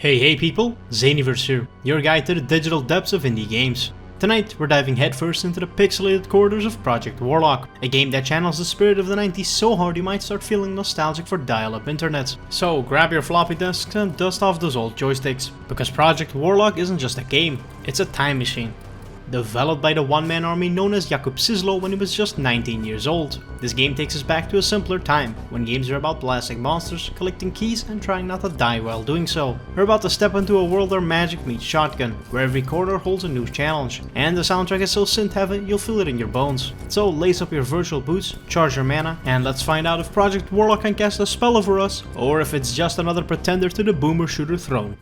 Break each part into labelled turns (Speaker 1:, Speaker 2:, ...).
Speaker 1: Hey people, Zaniverse here, your guide to the digital depths of indie games. Tonight we're diving headfirst into the pixelated corridors of Project Warlock, a game that channels the spirit of the 90s so hard you might start feeling nostalgic for dial-up internet. So grab your floppy disks and dust off those old joysticks, because Project Warlock isn't just a game, it's a time machine. Developed by the one-man army known as Jakub Sislo when he was just 19 years old. This game takes us back to a simpler time, when games are about blasting monsters, collecting keys and trying not to die while doing so. We're about to step into a world where magic meets shotgun, where every corner holds a new challenge, and the soundtrack is so synth heavy you'll feel it in your bones. So lace up your virtual boots, charge your mana, and let's find out if Project Warlock can cast a spell over us, or if it's just another pretender to the boomer shooter throne.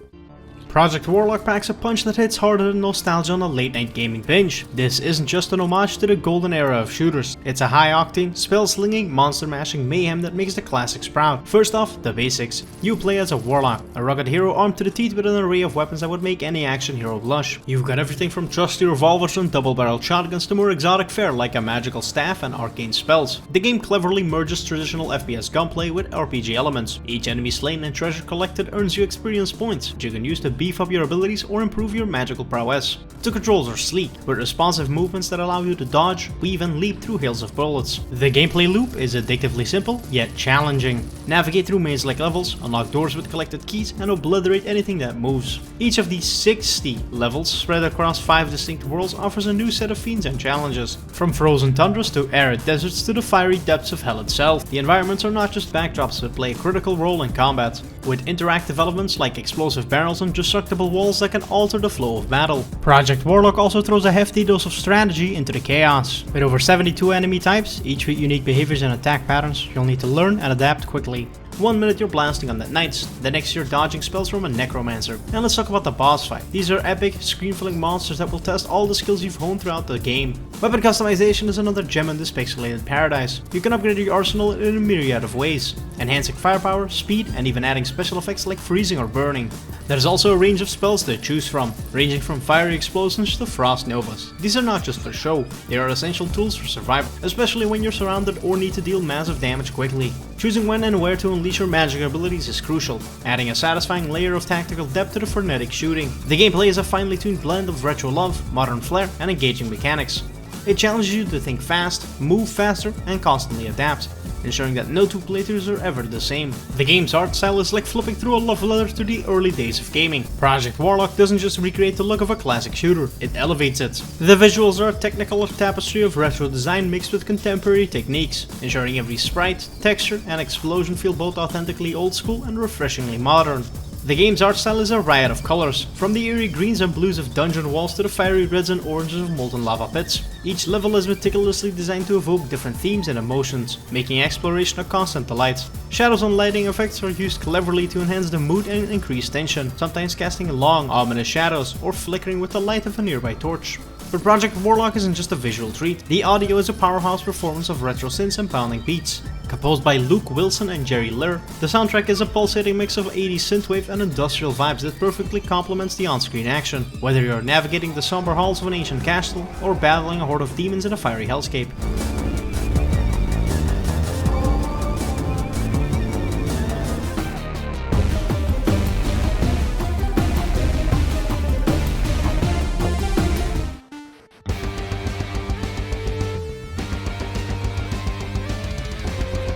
Speaker 1: Project Warlock packs a punch that hits harder than nostalgia on a late night gaming binge. This isn't just an homage to the golden era of shooters, it's a high octane, spell slinging, monster mashing mayhem that makes the classics proud. First off, the basics. You play as a Warlock, a rugged hero armed to the teeth with an array of weapons that would make any action hero blush. You've got everything from trusty revolvers and double-barreled shotguns to more exotic fare like a magical staff and arcane spells. The game cleverly merges traditional FPS gunplay with RPG elements. Each enemy slain and treasure collected earns you experience points, which you can use to beef up your abilities or improve your magical prowess. The controls are sleek, with responsive movements that allow you to dodge, weave and leap through hails of bullets. The gameplay loop is addictively simple, yet challenging. Navigate through maze-like levels, unlock doors with collected keys and obliterate anything that moves. Each of these 60 levels, spread across 5 distinct worlds, offers a new set of fiends and challenges. From frozen tundras to arid deserts to the fiery depths of hell itself, the environments are not just backdrops but play a critical role in combat, with interactive elements like explosive barrels and destructible walls that can alter the flow of battle. Project Warlock also throws a hefty dose of strategy into the chaos. With over 72 enemy types, each with unique behaviors and attack patterns, you'll need to learn and adapt quickly. 1 minute you're blasting on that knights, the next you're dodging spells from a necromancer. And let's talk about the boss fight. These are epic, screen-filling monsters that will test all the skills you've honed throughout the game. Weapon customization is another gem in this pixelated paradise. You can upgrade your arsenal in a myriad of ways, enhancing firepower, speed, and even adding special effects like freezing or burning. There's also a range of spells to choose from, ranging from fiery explosions to frost novas. These are not just for show, they are essential tools for survival, especially when you're surrounded or need to deal massive damage quickly. Choosing when and where to unleash your magic abilities is crucial, adding a satisfying layer of tactical depth to the frenetic shooting. The gameplay is a finely tuned blend of retro love, modern flair, and engaging mechanics. It challenges you to think fast, move faster, and constantly adapt, ensuring that no two playthroughs are ever the same. The game's art style is like flipping through a love letter to the early days of gaming. Project Warlock doesn't just recreate the look of a classic shooter, it elevates it. The visuals are a technicolor tapestry of retro design mixed with contemporary techniques, ensuring every sprite, texture, and explosion feel both authentically old school and refreshingly modern. The game's art style is a riot of colors, from the eerie greens and blues of dungeon walls to the fiery reds and oranges of molten lava pits. Each level is meticulously designed to evoke different themes and emotions, making exploration a constant delight. Shadows and lighting effects are used cleverly to enhance the mood and increase tension, sometimes casting long, ominous shadows or flickering with the light of a nearby torch. But Project Warlock isn't just a visual treat, the audio is a powerhouse performance of retro synths and pounding beats. Composed by Luke Wilson and Jerry Lehr, the soundtrack is a pulsating mix of 80s synthwave and industrial vibes that perfectly complements the on-screen action, whether you're navigating the somber halls of an ancient castle or battling a horde of demons in a fiery hellscape.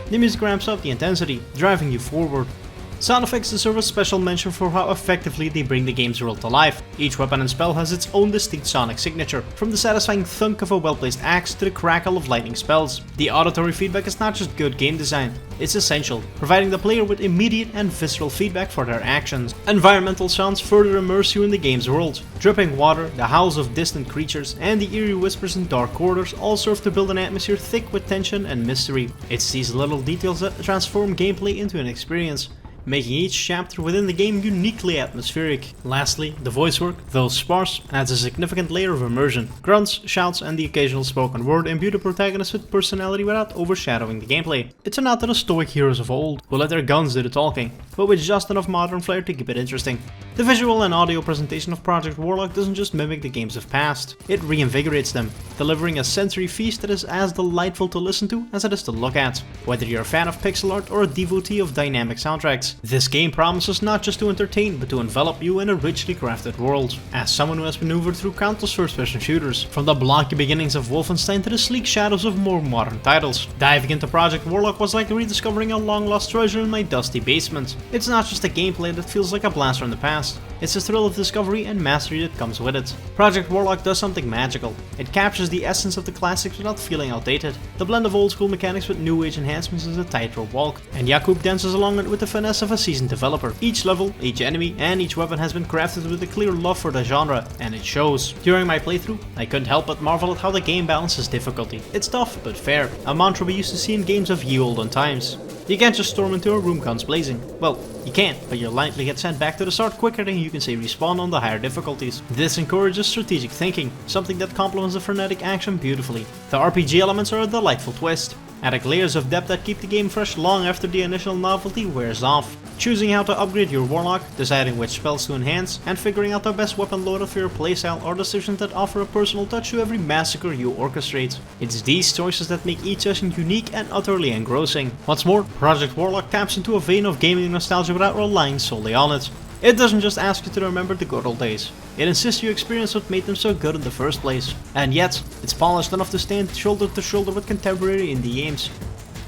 Speaker 1: The music ramps up the intensity, driving you forward. Sound effects deserve a special mention for how effectively they bring the game's world to life. Each weapon and spell has its own distinct sonic signature, from the satisfying thunk of a well-placed axe to the crackle of lightning spells. The auditory feedback is not just good game design, it's essential, providing the player with immediate and visceral feedback for their actions. Environmental sounds further immerse you in the game's world. Dripping water, the howls of distant creatures, and the eerie whispers in dark corridors all serve to build an atmosphere thick with tension and mystery. It's these little details that transform gameplay into an experience, making each chapter within the game uniquely atmospheric. Lastly, the voice work, though sparse, adds a significant layer of immersion. Grunts, shouts, and the occasional spoken word imbue the protagonist with personality without overshadowing the gameplay. It's a nod to the stoic heroes of old, who let their guns do the talking, but with just enough modern flair to keep it interesting. The visual and audio presentation of Project Warlock doesn't just mimic the games of past, it reinvigorates them, delivering a sensory feast that is as delightful to listen to as it is to look at. Whether you're a fan of pixel art or a devotee of dynamic soundtracks, mechanics. This game promises not just to entertain, but to envelop you in a richly crafted world. As someone who has maneuvered through countless first-person shooters, from the blocky beginnings of Wolfenstein to the sleek shadows of more modern titles, diving into Project Warlock was like rediscovering a long-lost treasure in my dusty basement. It's not just a gameplay that feels like a blast from the past, it's the thrill of discovery and mastery that comes with it. Project Warlock does something magical. It captures the essence of the classics without feeling outdated. The blend of old school mechanics with new age enhancements is a tightrope walk, and Jakub dances along it with the finesse of a seasoned developer. Each level, each enemy, and each weapon has been crafted with a clear love for the genre, and it shows. During my playthrough, I couldn't help but marvel at how the game balances difficulty. It's tough, but fair, a mantra we used to see in games of ye olden times. You can't just storm into a room guns blazing. Well, you can, but you'll likely get sent back to the start quicker than you can say respawn on the higher difficulties. This encourages strategic thinking, something that complements the frenetic action beautifully. The RPG elements are a delightful twist, adding layers of depth that keep the game fresh long after the initial novelty wears off. Choosing how to upgrade your Warlock, deciding which spells to enhance, and figuring out the best weapon loadout for your playstyle are decisions that offer a personal touch to every massacre you orchestrate. It's these choices that make each session unique and utterly engrossing. What's more, Project Warlock taps into a vein of gaming nostalgia without relying solely on it. It doesn't just ask you to remember the good old days, it insists you experience what made them so good in the first place. And yet, it's polished enough to stand shoulder to shoulder with contemporary indie games,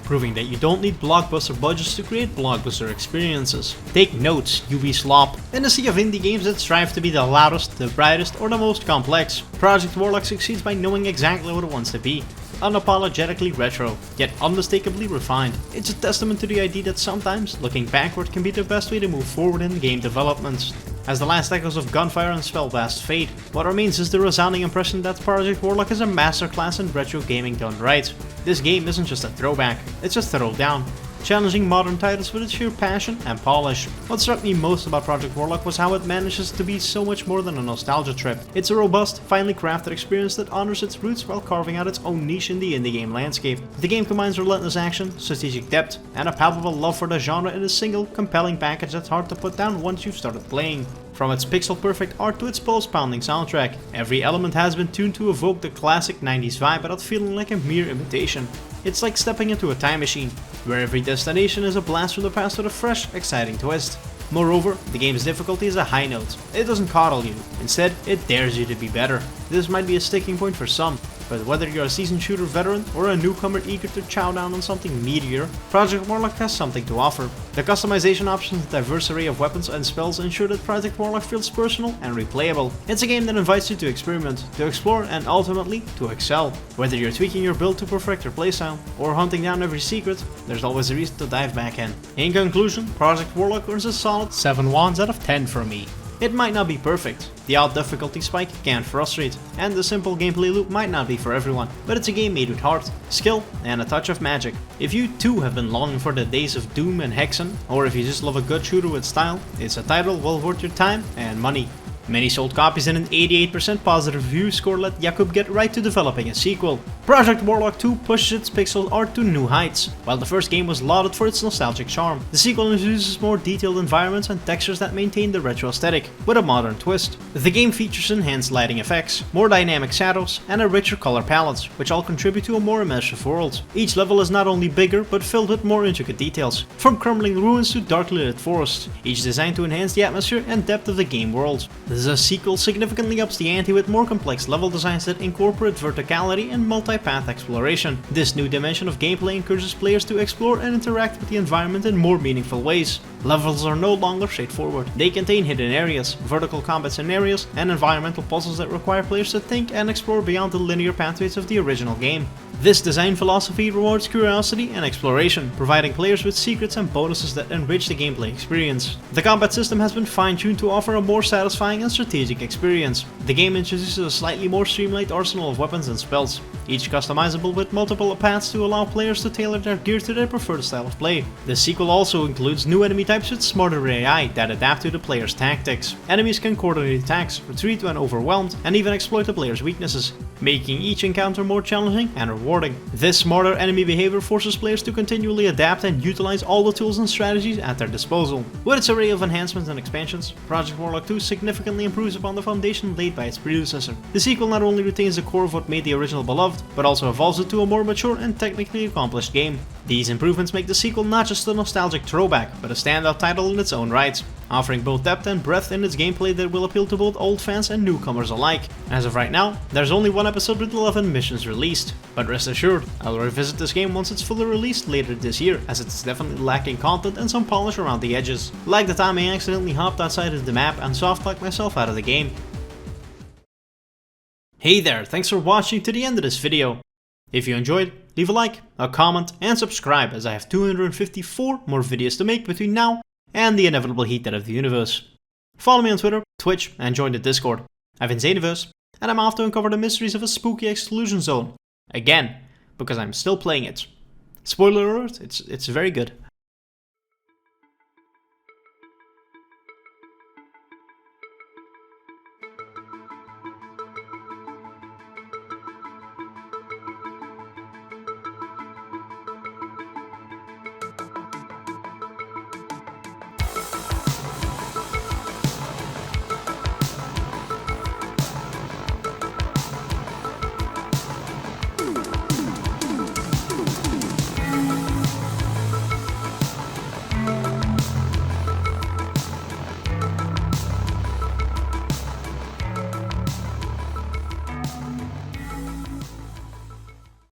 Speaker 1: proving that you don't need blockbuster budgets to create blockbuster experiences. Take notes, UB slop. In a sea of indie games that strive to be the loudest, the brightest, or the most complex, Project Warlock succeeds by knowing exactly what it wants to be. Unapologetically retro, yet unmistakably refined. It's a testament to the idea that sometimes looking backward can be the best way to move forward in game development. As the last echoes of gunfire and spellblast fade, what remains is the resounding impression that Project Warlock is a masterclass in retro gaming done right. This game isn't just a throwback, it's a throwdown, challenging modern titles with its sheer passion and polish. What struck me most about Project Warlock was how it manages to be so much more than a nostalgia trip. It's a robust, finely crafted experience that honors its roots while carving out its own niche in the indie game landscape. The game combines relentless action, strategic depth, and a palpable love for the genre in a single, compelling package that's hard to put down once you've started playing. From its pixel-perfect art to its pulse-pounding soundtrack, every element has been tuned to evoke the classic 90s vibe without feeling like a mere imitation. It's like stepping into a time machine, where every destination is a blast from the past with a fresh, exciting twist. Moreover, the game's difficulty is a high note. It doesn't coddle you, instead it dares you to be better. This might be a sticking point for some, but whether you're a seasoned shooter veteran or a newcomer eager to chow down on something meatier, Project Warlock has something to offer. The customization options and diverse array of weapons and spells ensure that Project Warlock feels personal and replayable. It's a game that invites you to experiment, to explore, and ultimately to excel. Whether you're tweaking your build to perfect your playstyle, or hunting down every secret, there's always a reason to dive back in. In conclusion, Project Warlock earns a solid 7 wands out of 10 from me. It might not be perfect, the odd difficulty spike can frustrate, and the simple gameplay loop might not be for everyone, but it's a game made with heart, skill, and a touch of magic. If you too have been longing for the days of Doom and Hexen, or if you just love a good shooter with style, it's a title well worth your time and money. Many sold copies and an 88% positive review score let Jakub get right to developing a sequel. Project Warlock 2 pushes its pixel art to new heights. While the first game was lauded for its nostalgic charm, the sequel introduces more detailed environments and textures that maintain the retro aesthetic, with a modern twist. The game features enhanced lighting effects, more dynamic shadows, and a richer color palette, which all contribute to a more immersive world. Each level is not only bigger, but filled with more intricate details, from crumbling ruins to darkly lit forests, each designed to enhance the atmosphere and depth of the game world. The sequel significantly ups the ante with more complex level designs that incorporate verticality and multi-path exploration. This new dimension of gameplay encourages players to explore and interact with the environment in more meaningful ways. Levels are no longer straightforward. They contain hidden areas, vertical combat scenarios, and environmental puzzles that require players to think and explore beyond the linear pathways of the original game. This design philosophy rewards curiosity and exploration, providing players with secrets and bonuses that enrich the gameplay experience. The combat system has been fine-tuned to offer a more satisfying and strategic experience. The game introduces a slightly more streamlined arsenal of weapons and spells, each customizable with multiple paths to allow players to tailor their gear to their preferred style of play. The sequel also includes new enemy types with smarter AI that adapt to the player's tactics. Enemies can coordinate attacks, retreat when overwhelmed, and even exploit the player's weaknesses. making each encounter more challenging and rewarding. This smarter enemy behavior forces players to continually adapt and utilize all the tools and strategies at their disposal. With its array of enhancements and expansions, Project Warlock 2 significantly improves upon the foundation laid by its predecessor. The sequel not only retains the core of what made the original beloved, but also evolves it to a more mature and technically accomplished game. These improvements make the sequel not just a nostalgic throwback, but a standout title in its own right, offering both depth and breadth in its gameplay that will appeal to both old fans and newcomers alike. As of right now, there's only one episode with 11 missions released, but rest assured, I'll revisit this game once it's fully released later this year, as it's definitely lacking content and some polish around the edges, like the time I accidentally hopped outside of the map and soft-locked myself out of the game. Hey there, thanks for watching to the end of this video. If you enjoyed, leave a like, a comment and subscribe, as I have 254 more videos to make between now and the inevitable heat death of the universe. Follow me on Twitter, Twitch and join the Discord. I've been Xeniverse, and I'm off to uncover the mysteries of a spooky exclusion zone. Again, because I'm still playing it. Spoiler alert, it's very good.